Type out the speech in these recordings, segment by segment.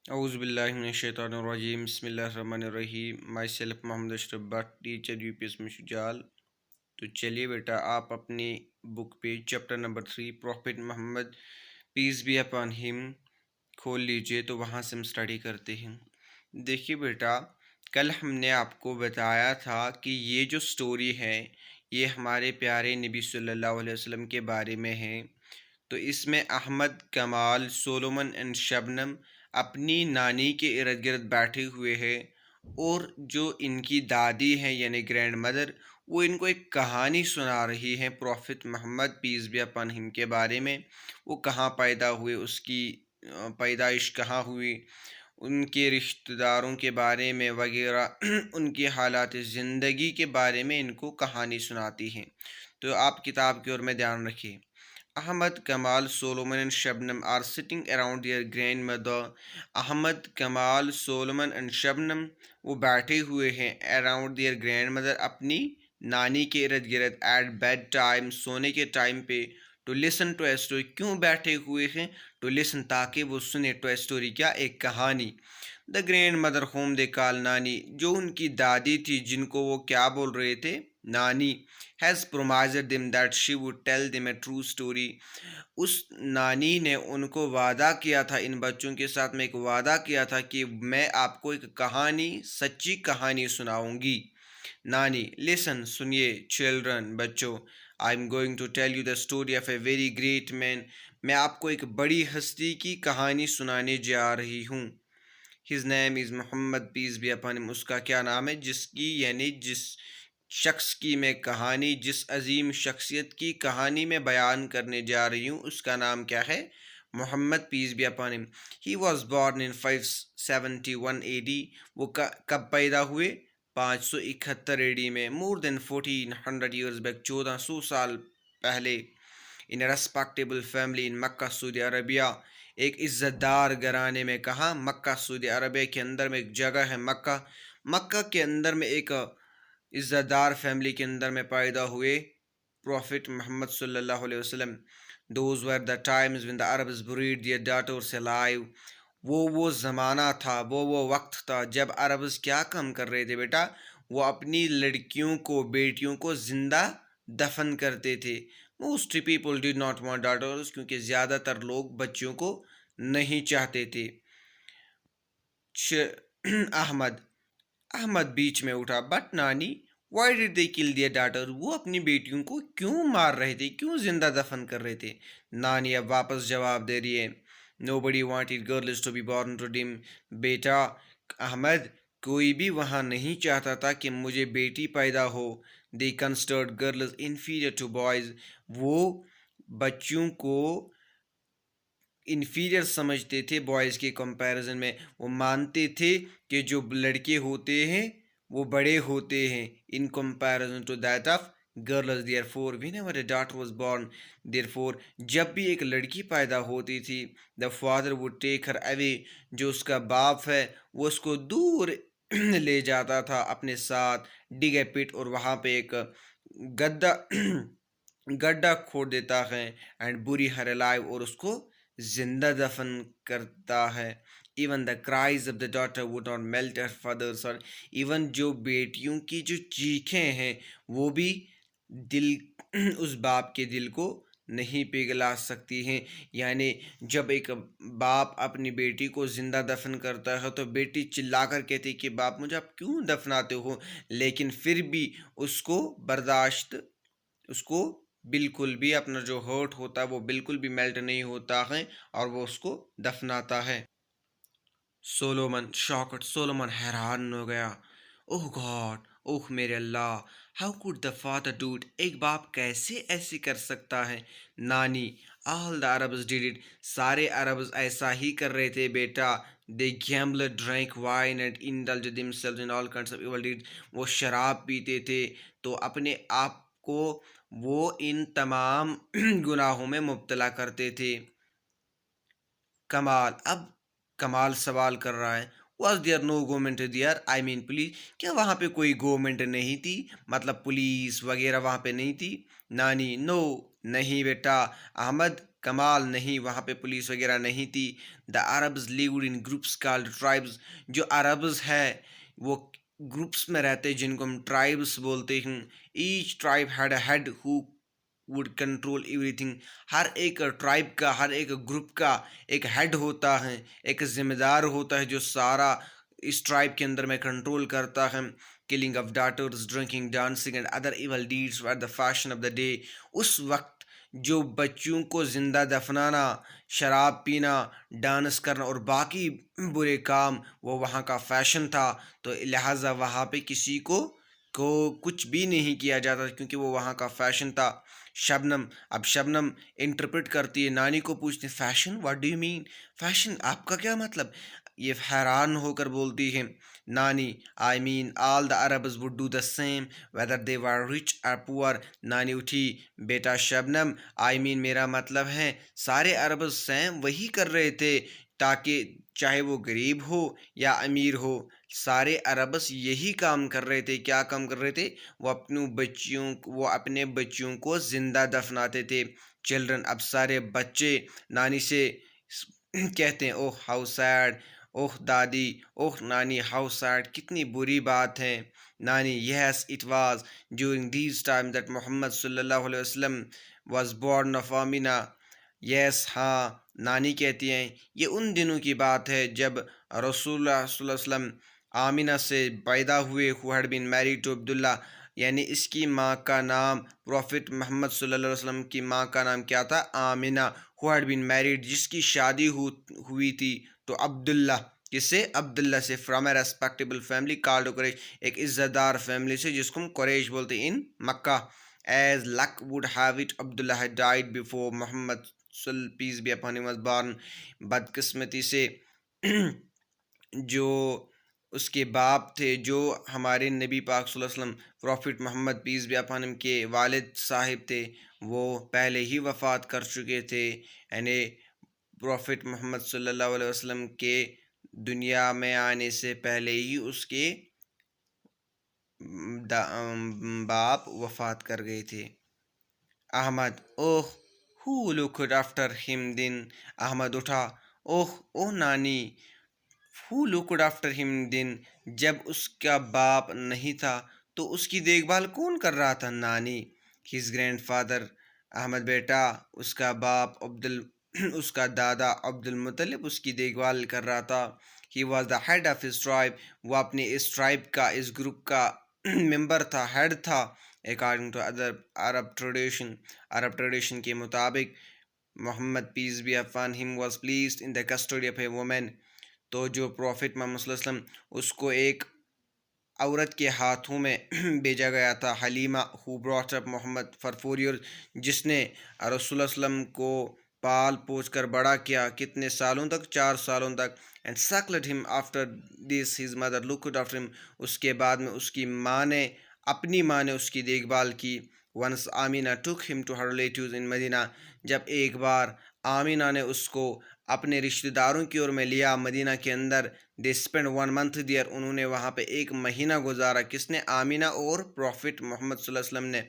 Auzu billahi mineşşeytanirracim. बिस्मिल्लाहिर्रहमानिर्रहीम. Myself Mohammad Ashraf Bhat, teacher UPS में शुजाल। तो चलिए बेटा, आप अपनी बुक पे chapter number 3 prophet Mohammad peace be upon him खोल लीजिए। तो वहाँ से हम स्टडी करते हैं। देखिए बेटा, कल हमने आपको बताया था कि ये जो स्टोरी है ये हमारे प्यारे नबी सल्लल्लाहु अलैहि वसल्लम के बारे में है। तो इसमें अहमद, कमाल, सोलोमन एंड शबनम अपनी नानी के इर्द गिर्द बैठे हुए हैं, और जो इनकी दादी हैं यानी ग्रैंड मदर, वो इनको एक कहानी सुना रही हैं prophet Mohammad peace be upon him के बारे में। वो कहाँ पैदा हुए, उसकी पैदाइश कहाँ हुई, उनके रिश्तेदारों के बारे में वगैरह उनकी हालात ज़िंदगी के बारे में इनको कहानी सुनाती हैं। तो आप किताब की ओर में ध्यान रखिए। Ahmad, Kamal, Solomon and Shabnam are sitting around their grandmother. Ahmad, कमाल, सोलोमन एंड शबनम वो बैठे हुए हैं अराउंड देयर ग्रैंडमदर, अपनी नानी के इर्द गिर्द, एट बेड टाइम, सोने के टाइम पे, to listen to a story. क्यों बैठे हुए हैं? टू लिसन, ताकि वो सुने, टू ए स्टोरी, क्या, एक कहानी। The grand mother home they call नानी, जो उनकी दादी थी जिनको वो क्या बोल रहे थे, नानी, has promised them that she would tell them a true story. उस नानी ने उनको वादा किया था, इन बच्चों के साथ में एक वादा किया था कि मैं आपको एक कहानी, सच्ची कहानी सुनाऊंगी। नानी, लिसन, सुनिए, चिल्ड्रन, बच्चों, I am going to tell you the story of a very great man. मैं आपको एक बड़ी हस्ती की कहानी सुनाने जा रही हूँ। His name is Mohammad peace be upon him. उसका क्या नाम है? जिसकी यानी जिस शख्स की मैं कहानी, जिस अजीम शख्सियत की कहानी मैं बयान करने जा रही हूँ, उसका नाम क्या है? Mohammad peace be upon him. He was born in 571 AD। वो कब पैदा हुए? 571 AD में। मोर देन 1400 ईयर्स बैक, 1400 साल पहले। इन respectable family in Mecca, Saudi Arabia. एक इज़्ज़तदार घराने में। कहाँ? मक्का, सऊदी अरबिया के अंदर में एक जगह है मक्का। मक्का के अंदर में एक इज़्ज़तदार फैमिली के अंदर में पैदा हुए प्रॉफिट मोहम्मद सल्लल्लाहु अलैहि वसल्लम। Those were the times when the Arabs buried their daughters alive. वो ज़माना था, वो वक्त था जब अरब्स क्या काम कर रहे थे बेटा? वो अपनी लड़कियों को, बेटियों को ज़िंदा दफन करते थे। Most people did not want daughters, क्योंकि ज़्यादातर लोग बच्चियों को नहीं चाहते थे। अहमद, अहमद बीच में उठा, बट नानी, why did they kill their daughter. वो अपनी बेटियों को क्यों मार रहे थे, क्यों जिंदा दफन कर रहे थे? नानी अब वापस जवाब दे रही है, nobody wanted girls to be born to them. बेटा अहमद, कोई भी वहाँ नहीं चाहता था कि मुझे बेटी पैदा हो। They considered girls inferior to boys. वो बच्चों को इन्फीरियर समझते थे बॉयज़ के कंपैरिजन में। वो मानते थे कि जो लड़के होते हैं वो बड़े होते हैं in comparison to that of girls. Therefore whenever a daughter was born, therefore, जब भी एक लड़की पैदा होती थी, the father would take her away, जो उसका बाप है वो उसको दूर ले जाता था अपने साथ, डिग ए पिट, और वहाँ पे एक गड्ढा गड्ढा खोद देता है, एंड बुरी हर अलाइव, और उसको जिंदा दफन करता है। Even the cries of the daughter would not melt her father's heart. Even जो बेटियों की जो चीखें हैं वो भी दिल उस बाप के दिल को नहीं पिघला सकती हैं। यानी जब एक बाप अपनी बेटी को ज़िंदा दफन करता है तो बेटी चिल्लाकर कहती कि बाप मुझे आप क्यों दफनाते हो, लेकिन फिर भी उसको बर्दाश्त, उसको बिल्कुल भी अपना जो हर्ट होता है वो बिल्कुल भी मेल्ट नहीं होता है, और वो उसको दफनाता है। सोलोमन शॉक्ड, सोलोमन हैरान हो गया। ओह गॉड, ओह मेरे अल्लाह, how could the father do it. एक बाप कैसे ऐसे कर सकता है? नानी, all the Arabs did it. सारे अरब्स ऐसा ही कर रहे थे बेटा। They gambled, drank wine and indulge themselves in all kinds of evil deed. वो शराब पीते थे तो अपने आप को वो इन तमाम गुनाहों में मुब्तला करते थे। कमाल, अब कमाल सवाल कर रहा है, was there no government there, I mean police. क्या वहाँ पे कोई गवर्नमेंट नहीं थी, मतलब पुलिस वगैरह वहाँ पे नहीं थी? नानी, नो, नहीं बेटा। अहमद, کمال نہیں، وہاں پہ پولیس وغیرہ نہیں تھی. The Arabs lived in groups called tribes. جو عربز ہے وہ گروپس میں رہتے جن کو ہم ٹرائبس بولتے ہیں. Each tribe had a head who would control everything. ہر ایک ٹرائب کا، ہر ایک گروپ کا ایک ہیڈ ہوتا ہے، ایک ذمہ دار ہوتا ہے جو سارا اس ٹرائب کے اندر میں کنٹرول کرتا ہے. killing of daughters, drinking, dancing and other evil deeds were the fashion of the day. اس وقت جو بچیوں کو زندہ دفنانا، شراب پینا، ڈانس کرنا اور باقی برے کام وہ وہاں کا فیشن تھا. تو لہٰذا وہاں پہ کسی کو کچھ بھی نہیں کیا جاتا کیونکہ وہ وہاں کا فیشن تھا. اب شبنم انٹرپریٹ کرتی ہے، نانی کو پوچھتے fashion what do you mean, fashion آپ کا کیا مطلب. یہ حیران ہو کر بولتی ہے نانی I mean all the Arabs would do the same whether they were rich or poor. نانی اٹھی، بیٹا شبنم آئی مین میرا مطلب ہے سارے عربز سیم وہی کر رہے تھے، تاکہ چاہے وہ غریب ہو یا امیر ہو، سارے عربس یہی کام کر رہے تھے. کیا کام کر رہے تھے؟ وہ اپنے بچیوں کو زندہ دفناتے تھے. چلڈرن، اب سارے بچے نانی سے کہتے ہیں اوہ ہاؤ سیڈ، اوہ دادی، اوہ نانی ہاؤ سیڈ، کتنی بری بات ہے. نانی yes it was during these time that محمد صلی اللہ علیہ وسلم واز بورن آف آمینہ. یس ہاں، نانی کہتی ہیں یہ ان دنوں کی بات ہے جب رسول اللہ صلی اللہ علیہ وسلم آمینہ سے پیدا ہوئے. who had been married to عبداللہ، یعنی اس کی ماں کا نام، پروفٹ محمد صلی اللہ علیہ وسلم کی ماں کا نام کیا تھا؟ آمینہ. who had been married، جس کی شادی ہوئی تھی تو عبداللہ، کس سے؟ عبداللہ سے. From a respectable family called قریش، ایک عزت دار فیملی سے جس کو ہم قریش بولتے ان مکہ. As luck would have it عبداللہ had died before محمد peace be upon him was born. بدقسمتی سے جو اس کے باپ تھے، جو ہمارے نبی پاک صلی اللہ علیہ وسلم prophet Mohammad peace be upon him کے والد صاحب تھے، وہ پہلے ہی وفات کر چکے تھے. یعنی پروفٹ محمد صلی اللہ علیہ وسلم کے دنیا میں آنے سے پہلے ہی اس کے باپ وفات کر گئے تھے. احمد اوہ ہو لکڈ آفٹر ہم دن. احمد اٹھا، اوہ نانی. ہو لکڈ آفٹر ہم دن، جب اس کا باپ نہیں تھا تو اس کی دیکھ بھال کون کر رہا تھا؟ نانی. ہز گرینڈ فادر. احمد بیٹا، اس کا باپ اس کا دادا عبد المطلب اس کی دیکھ بھال کر رہا تھا. He was the head of his tribe, وہ اپنے اس ٹرائب کا، اس گروپ کا ممبر تھا، ہیڈ تھا. اکارڈنگ ٹو عرب ٹریڈیشن کے مطابق محمد peace be upon him was placed in the custody of a woman. تو جو پروفٹ محمد صلی اللہ علیہ وسلم، اس کو ایک عورت کے ہاتھوں میں بھیجا گیا تھا، Halima. who brought up Muhammad for 4 years، جس نے رسول اللہ علیہ وسلم کو پال پوچھ کر بڑا کیا. کتنے سالوں تک؟ 4 سالوں تک. and suckled him after this his mother looked after him، اس کے بعد میں اس کی اپنی ماں نے اس کی دیکھ بھال کی. once Amina took him to her relatives in مدینہ، جب ایک بار آمینہ نے اس کو اپنے رشتہ داروں کی اور میں لیا مدینہ کے اندر. they spent 1 month there، انہوں نے وہاں پہ 1 مہینہ گزارا. کس نے؟ آمینہ اور پروفٹ محمد صلی اللہ علیہ وسلم نے.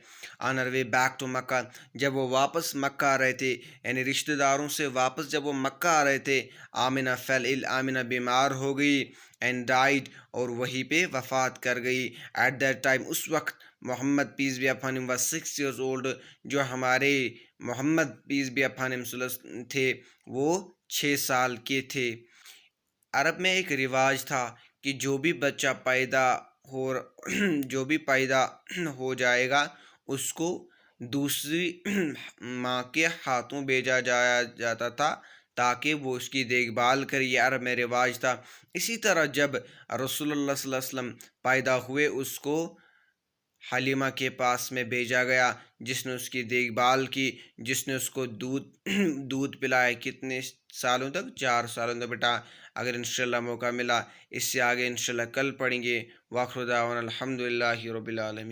on her way back to مکہ، جب وہ واپس مکہ آ رہے تھے، یعنی رشتہ داروں سے واپس جب وہ مکہ آ رہے تھے، آمینہ fell ill، آمینہ بیمار ہو گئی. and died، اور وہیں پہ وفات کر گئی. at that time، اس وقت محمد پیس بی اپان ہم was 6 years old، جو ہمارے محمد پیس بی اپان ہم تھے وہ 6 سال کے تھے. عرب میں ایک رواج تھا کہ جو بھی بچہ پیدا ہو جائے گا اس کو دوسری ماں کے ہاتھوں بھیجا جاتا تھا تاکہ وہ اس کی دیکھ بھال کرے. یہ عرب میں رواج تھا. اسی طرح جب رسول اللہ صلی اللہ علیہ وسلم پیدا ہوئے، اس کو حلیمہ کے پاس میں بھیجا گیا، جس نے اس کی دیکھ بھال کی، جس نے اس کو دودھ پلایا. کتنے سالوں تک؟ 4 سالوں تک. بیٹا اگر انشاءاللہ موقع ملا اس سے آگے انشاءاللہ کل پڑھیں گے. وآخر دعوانا الحمدللہ رب العالمین.